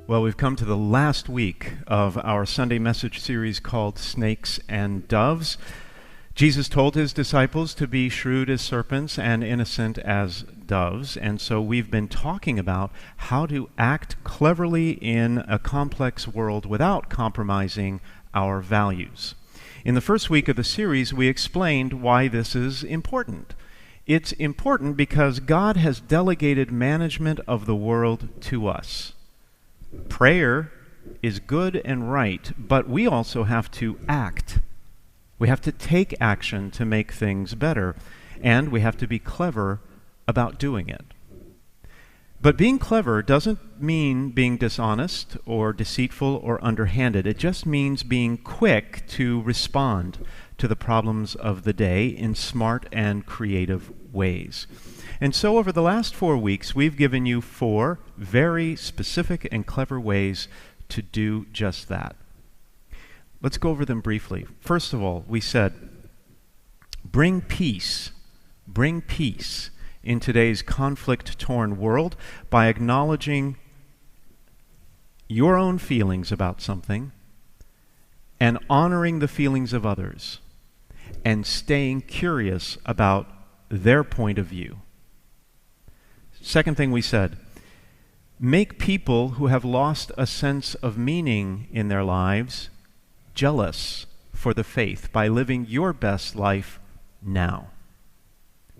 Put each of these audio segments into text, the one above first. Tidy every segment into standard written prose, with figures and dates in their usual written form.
Well, we've come to the last week of our Sunday message series called Snakes and Doves. Jesus told his disciples to be shrewd as serpents and innocent as doves, and so we've been talking about how to act cleverly in a complex world without compromising our values. In the first week of the series, we explained why this is important. It's important because God has delegated management of the world to us. Prayer is good and right, but we also have to act. We have to take action to make things better, and we have to be clever about doing it. But being clever doesn't mean being dishonest or deceitful or underhanded. It just means being quick to respond to the problems of the day in smart and creative ways. And so over the last 4 weeks, we've given you 4 very specific and clever ways to do just that. Let's go over them briefly. First of all, we said, bring peace in today's conflict-torn world by acknowledging your own feelings about something and honoring the feelings of others and staying curious about their point of view. Second thing we said, make people who have lost a sense of meaning in their lives jealous for the faith by living your best life now.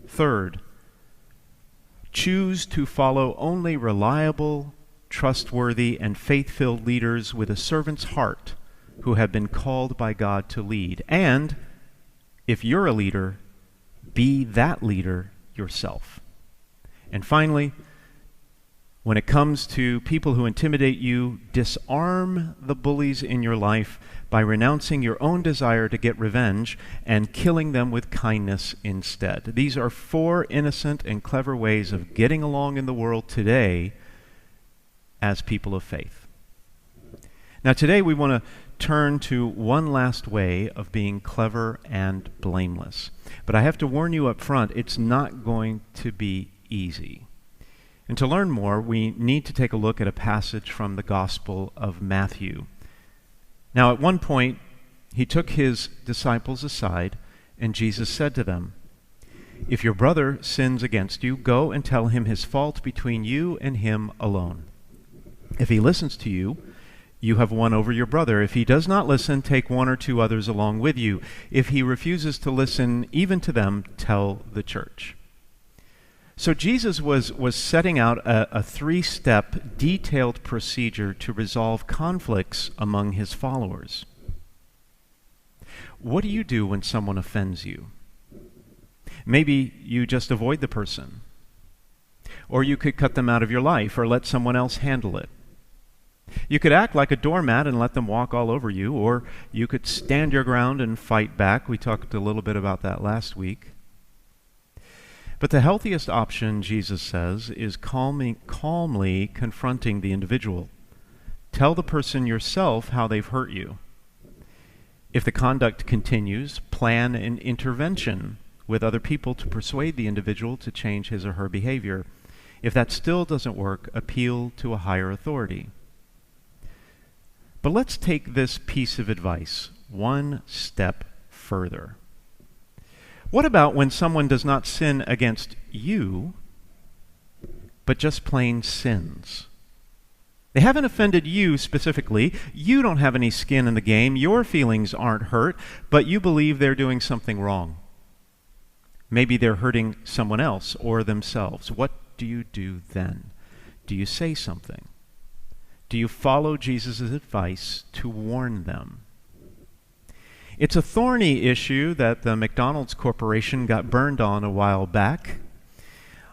Third, choose to follow only reliable, trustworthy, and faith-filled leaders with a servant's heart who have been called by God to lead. And if you're a leader, be that leader yourself. And finally, when it comes to people who intimidate you, disarm the bullies in your life by renouncing your own desire to get revenge and killing them with kindness instead. These are 4 innocent and clever ways of getting along in the world today as people of faith. Now today we want to turn to one last way of being clever and blameless. But I have to warn you up front, it's not going to be easy. And to learn more, we need to take a look at a passage from the Gospel of Matthew. Now, at one point, he took his disciples aside, and Jesus said to them, "If your brother sins against you, go and tell him his fault between you and him alone. If he listens to you, you have won over your brother. If he does not listen, take 1 or 2 others along with you. If he refuses to listen even to them, tell the church." So Jesus was setting out a 3-step detailed procedure to resolve conflicts among his followers. What do you do when someone offends you? Maybe you just avoid the person. Or you could cut them out of your life or let someone else handle it. You could act like a doormat and let them walk all over you, or you could stand your ground and fight back. We talked a little bit about that last week. But the healthiest option, Jesus says, is calmly confronting the individual. Tell the person yourself how they've hurt you. If the conduct continues, plan an intervention with other people to persuade the individual to change his or her behavior. If that still doesn't work, appeal to a higher authority. But let's take this piece of advice one step further. What about when someone does not sin against you, but just plain sins? They haven't offended you specifically. You don't have any skin in the game. Your feelings aren't hurt, but you believe they're doing something wrong. Maybe they're hurting someone else or themselves. What do you do then? Do you say something? Do you follow Jesus' advice to warn them? It's a thorny issue that the McDonald's Corporation got burned on a while back.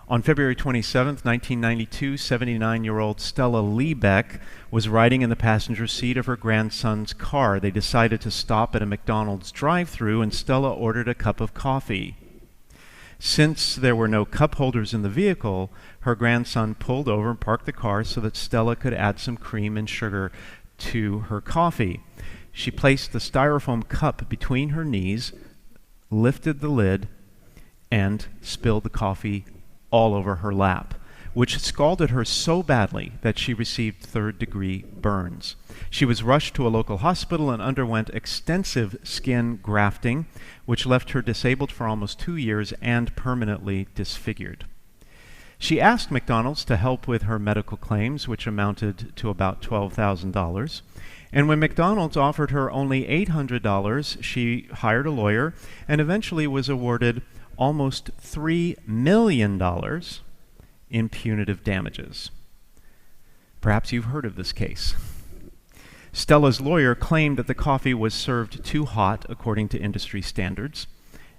On February 27, 1992, 79-year-old Stella Liebeck was riding in the passenger seat of her grandson's car. They decided to stop at a McDonald's drive-thru, and Stella ordered a cup of coffee. Since there were no cup holders in the vehicle, her grandson pulled over and parked the car so that Stella could add some cream and sugar to her coffee. She placed the styrofoam cup between her knees, lifted the lid, and spilled the coffee all over her lap. which scalded her so badly that she received third-degree burns. She was rushed to a local hospital and underwent extensive skin grafting, which left her disabled for almost 2 years and permanently disfigured. She asked McDonald's to help with her medical claims, which amounted to about $12,000. And when McDonald's offered her only $800, she hired a lawyer and eventually was awarded almost $3 million in punitive damages. Perhaps you've heard of this case. Stella's lawyer claimed that the coffee was served too hot according to industry standards,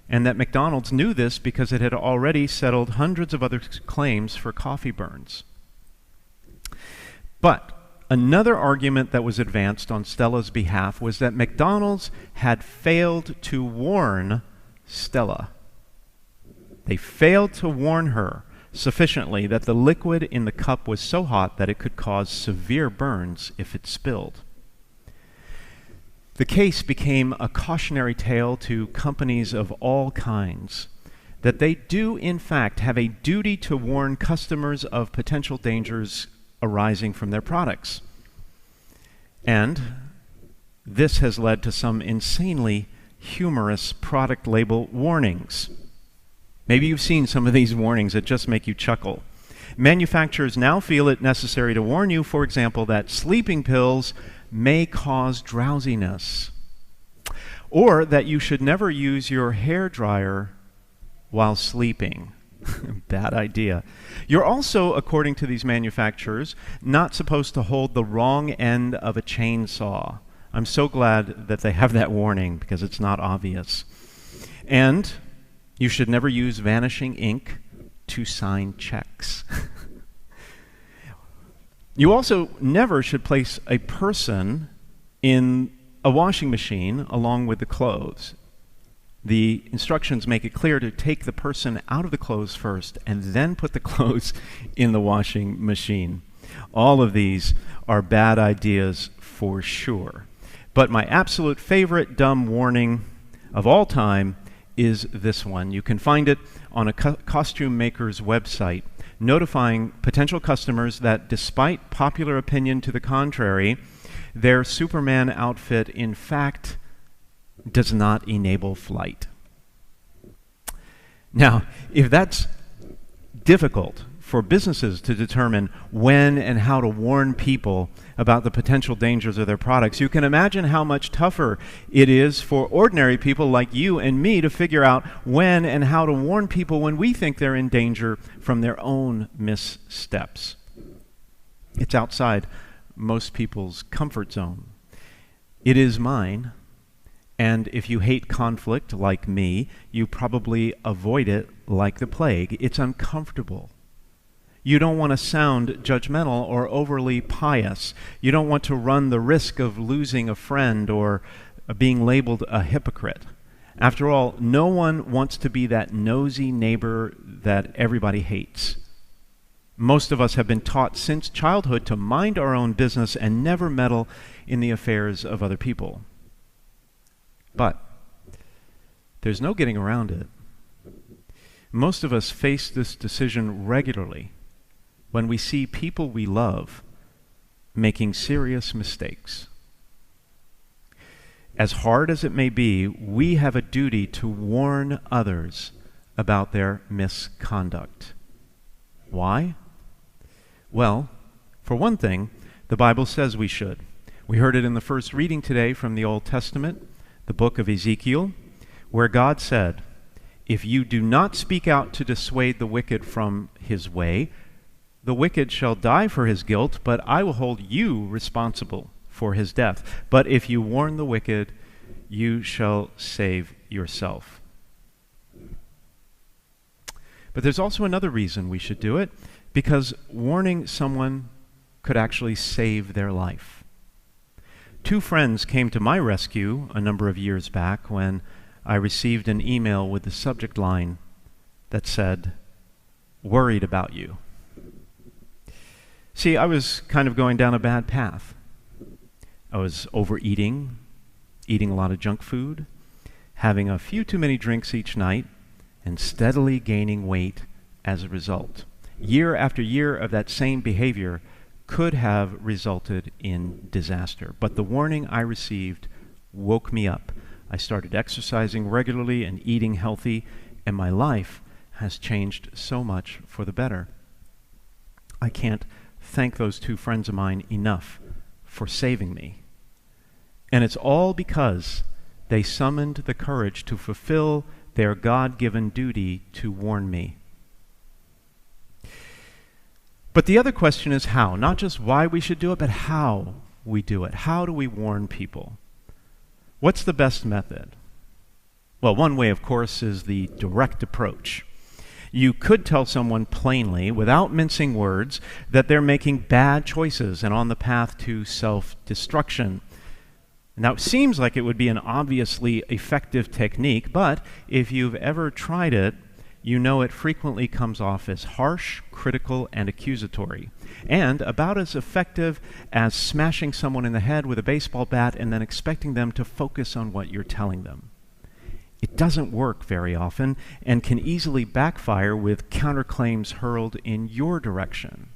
and that McDonald's knew this because it had already settled hundreds of other claims for coffee burns. But another argument that was advanced on Stella's behalf was that McDonald's had failed to warn Stella. They failed to warn her sufficiently that the liquid in the cup was so hot that it could cause severe burns if it spilled. The case became a cautionary tale to companies of all kinds that they do, in fact, have a duty to warn customers of potential dangers arising from their products. And this has led to some insanely humorous product label warnings. Maybe you've seen some of these warnings that just make you chuckle. Manufacturers now feel it necessary to warn you, for example, that sleeping pills may cause drowsiness, or that you should never use your hair dryer while sleeping. Bad idea. You're also, according to these manufacturers, not supposed to hold the wrong end of a chainsaw. I'm so glad that they have that warning because it's not obvious. And you should never use vanishing ink to sign checks. You also never should place a person in a washing machine along with the clothes. The instructions make it clear to take the person out of the clothes first and then put the clothes in the washing machine. All of these are bad ideas for sure. But my absolute favorite dumb warning of all time is this one. You can find it on a costume maker's website, notifying potential customers that despite popular opinion to the contrary, their Superman outfit in fact does not enable flight. Now, if that's difficult for businesses to determine when and how to warn people about the potential dangers of their products, you can imagine how much tougher it is for ordinary people like you and me to figure out when and how to warn people when we think they're in danger from their own missteps. It's outside most people's comfort zone. It is mine, and if you hate conflict like me, you probably avoid it like the plague. It's uncomfortable. You don't want to sound judgmental or overly pious. You don't want to run the risk of losing a friend or being labeled a hypocrite. After all, no one wants to be that nosy neighbor that everybody hates. Most of us have been taught since childhood to mind our own business and never meddle in the affairs of other people. But there's no getting around it. Most of us face this decision regularly when we see people we love making serious mistakes. As hard as it may be, we have a duty to warn others about their misconduct. Why? Well, for one thing, the Bible says we should. We heard it in the first reading today from the Old Testament, the book of Ezekiel, where God said, "If you do not speak out to dissuade the wicked from his way, the wicked shall die for his guilt, but I will hold you responsible for his death. But if you warn the wicked, you shall save yourself." But there's also another reason we should do it, because warning someone could actually save their life. Two friends came to my rescue a number of years back when I received an email with the subject line that said, "Worried about you." See, I was kind of going down a bad path. I was overeating, eating a lot of junk food, having a few too many drinks each night, and steadily gaining weight as a result. year after year of that same behavior could have resulted in disaster. But the warning I received woke me up. I started exercising regularly and eating healthy, and my life has changed so much for the better. I can't thank those two friends of mine enough for saving me. And it's all because they summoned the courage to fulfill their God-given duty to warn me. But the other question is how. Not just why we should do it, but how we do it. How do we warn people? What's the best method? Well, one way, of course, is the direct approach. You could tell someone plainly, without mincing words, that they're making bad choices and on the path to self-destruction. Now, it seems like it would be an obviously effective technique, but if you've ever tried it, you know it frequently comes off as harsh, critical, and accusatory, and about as effective as smashing someone in the head with a baseball bat and then expecting them to focus on what you're telling them. It doesn't work very often and can easily backfire with counterclaims hurled in your direction.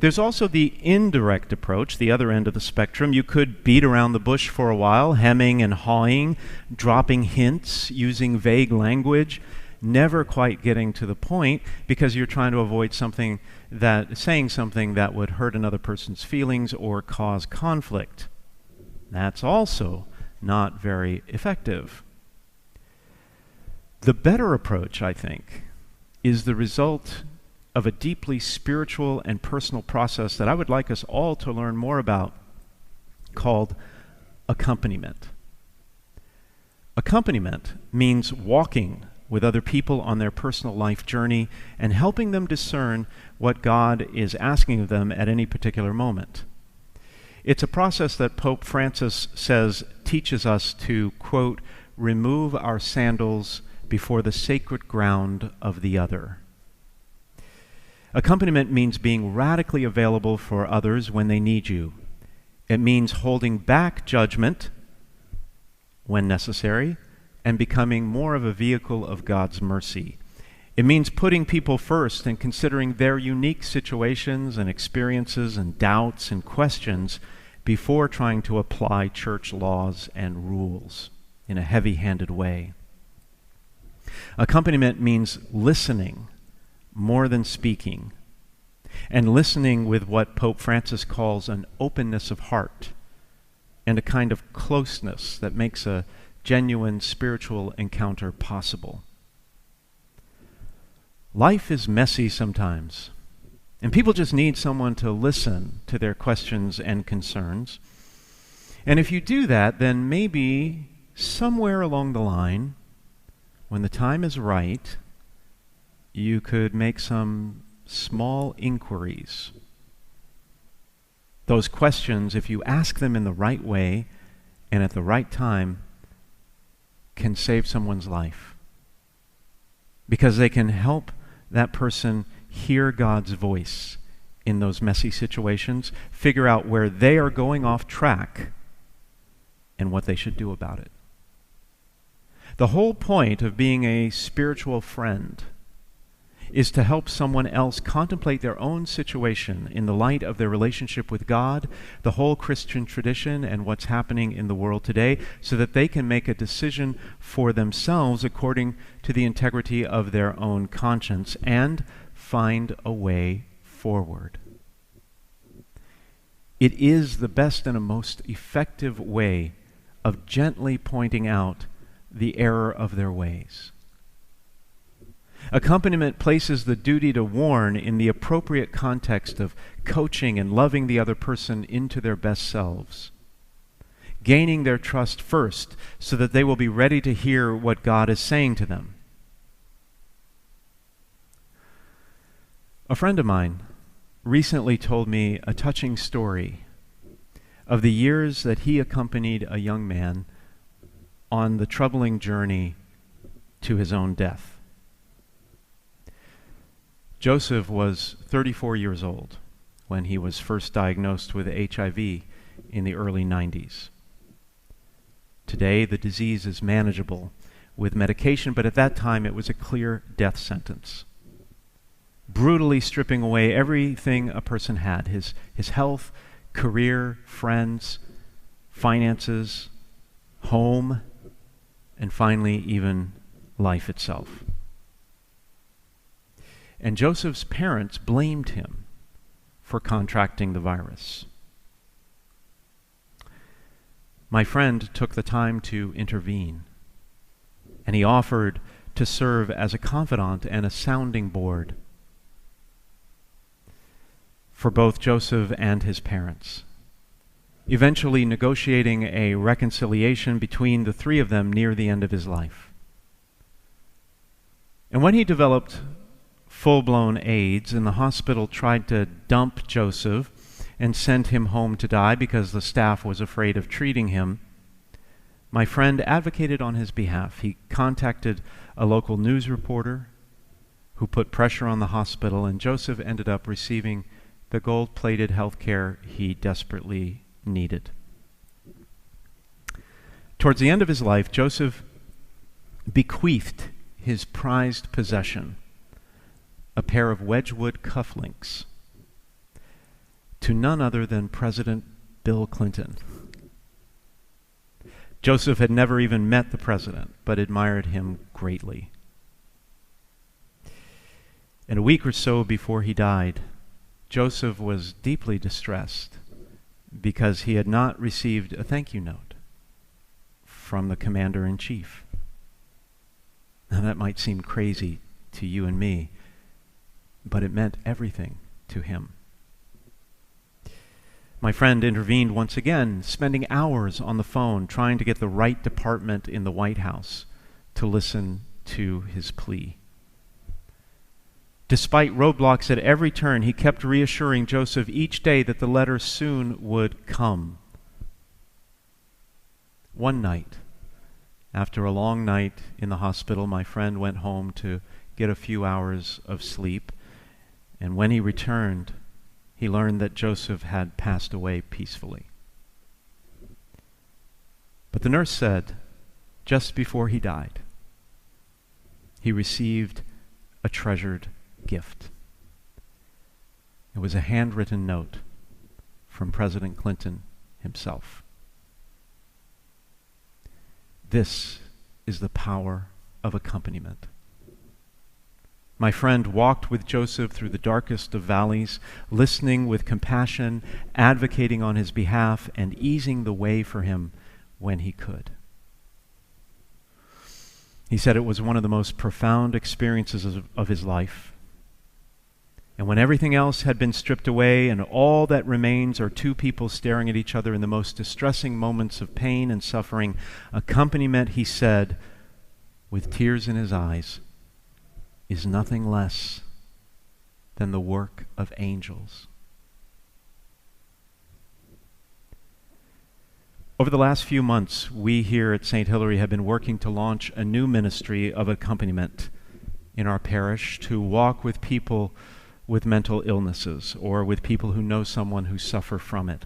There's also the indirect approach, the other end of the spectrum. You could beat around the bush for a while, hemming and hawing, dropping hints, using vague language, never quite getting to the point because you're trying to avoid saying something that would hurt another person's feelings or cause conflict. That's also not very effective. The better approach, I think, is the result of a deeply spiritual and personal process that I would like us all to learn more about, called accompaniment. Accompaniment means walking with other people on their personal life journey and helping them discern what God is asking of them at any particular moment. It's a process that Pope Francis says teaches us to, quote, remove our sandals before the sacred ground of the other. Accompaniment means being radically available for others when they need you. It means holding back judgment when necessary and becoming more of a vehicle of God's mercy. It means putting people first and considering their unique situations and experiences and doubts and questions before trying to apply church laws and rules in a heavy-handed way. Accompaniment means listening more than speaking, and listening with what Pope Francis calls an openness of heart and a kind of closeness that makes a genuine spiritual encounter possible. Life is messy sometimes, and people just need someone to listen to their questions and concerns. And if you do that, then maybe somewhere along the line, when the time is right, you could make some small inquiries. Those questions, if you ask them in the right way and at the right time, can save someone's life. Because they can help that person hear God's voice in those messy situations, figure out where they are going off track and what they should do about it. The whole point of being a spiritual friend is to help someone else contemplate their own situation in the light of their relationship with God, the whole Christian tradition, and what's happening in the world today, so that they can make a decision for themselves according to the integrity of their own conscience and find a way forward. It is the best and a most effective way of gently pointing out the error of their ways. Accompaniment places the duty to warn in the appropriate context of coaching and loving the other person into their best selves, gaining their trust first so that they will be ready to hear what God is saying to them. A friend of mine recently told me a touching story of the years that he accompanied a young man on the troubling journey to his own death. Joseph was 34 years old when he was first diagnosed with HIV in the early 90s. Today, the disease is manageable with medication, but at that time it was a clear death sentence. brutally stripping away everything a person had, his health, career, friends, finances, home, and finally even life itself. And Joseph's parents blamed him for contracting the virus. My friend took the time to intervene, and he offered to serve as a confidant and a sounding board for both Joseph and his parents, eventually negotiating a reconciliation between the three of them near the end of his life. And when he developed full-blown AIDS and the hospital tried to dump Joseph and sent him home to die because the staff was afraid of treating him, my friend advocated on his behalf. He contacted a local news reporter who put pressure on the hospital, and Joseph ended up receiving the gold-plated health care he desperately needed. Towards the end of his life, Joseph bequeathed his prized possession, a pair of Wedgwood cufflinks, to none other than President Bill Clinton. Joseph had never even met the president, but admired him greatly. And a week or so before he died, Joseph was deeply distressed because he had not received a thank you note from the commander-in-chief. Now that might seem crazy to you and me, but it meant everything to him. My friend intervened once again, spending hours on the phone trying to get the right department in the White House to listen to his plea. Despite roadblocks at every turn, he kept reassuring Joseph each day that the letter soon would come. One night, after a long night in the hospital, my friend went home to get a few hours of sleep, and when he returned, he learned that Joseph had passed away peacefully. But the nurse said, just before he died, he received a treasured gift. It was a handwritten note from President Clinton himself. This is the power of accompaniment. My friend walked with Joseph through the darkest of valleys, listening with compassion, advocating on his behalf, and easing the way for him when he could. He said it was one of the most profound experiences of his life. And when everything else had been stripped away and all that remains are two people staring at each other in the most distressing moments of pain and suffering, accompaniment, he said, with tears in his eyes, is nothing less than the work of angels. Over the last few months, we here at St. Hilary have been working to launch a new ministry of accompaniment in our parish to walk with people with mental illnesses or with people who know someone who suffer from it.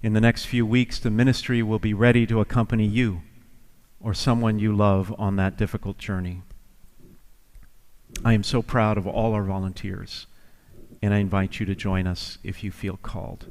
In the next few weeks, the ministry will be ready to accompany you or someone you love on that difficult journey. I am so proud of all our volunteers, and I invite you to join us if you feel called.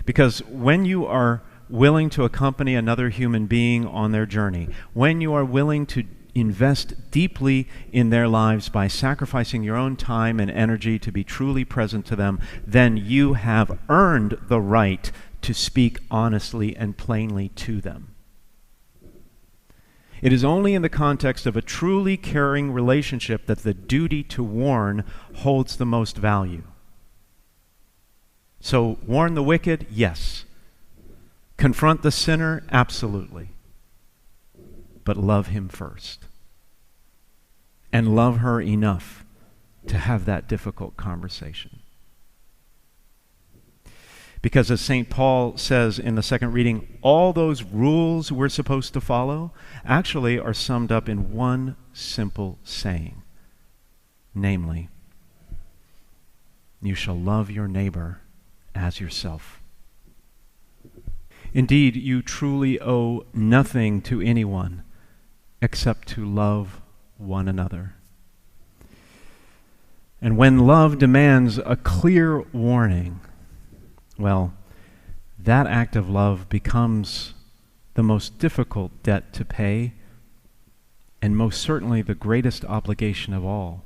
Because when you are willing to accompany another human being on their journey, when you are willing to invest deeply in their lives by sacrificing your own time and energy to be truly present to them, then you have earned the right to speak honestly and plainly to them. It is only in the context of a truly caring relationship that the duty to warn holds the most value. So, warn the wicked? Yes. Confront the sinner? Absolutely. But love him first. And love her enough to have that difficult conversation. Because as St. Paul says in the second reading, all those rules we're supposed to follow actually are summed up in one simple saying. Namely, you shall love your neighbor as yourself. Indeed, you truly owe nothing to anyone except to love one another. And when love demands a clear warning, well, that act of love becomes the most difficult debt to pay, and most certainly the greatest obligation of all,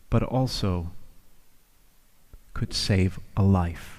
but also could save a life.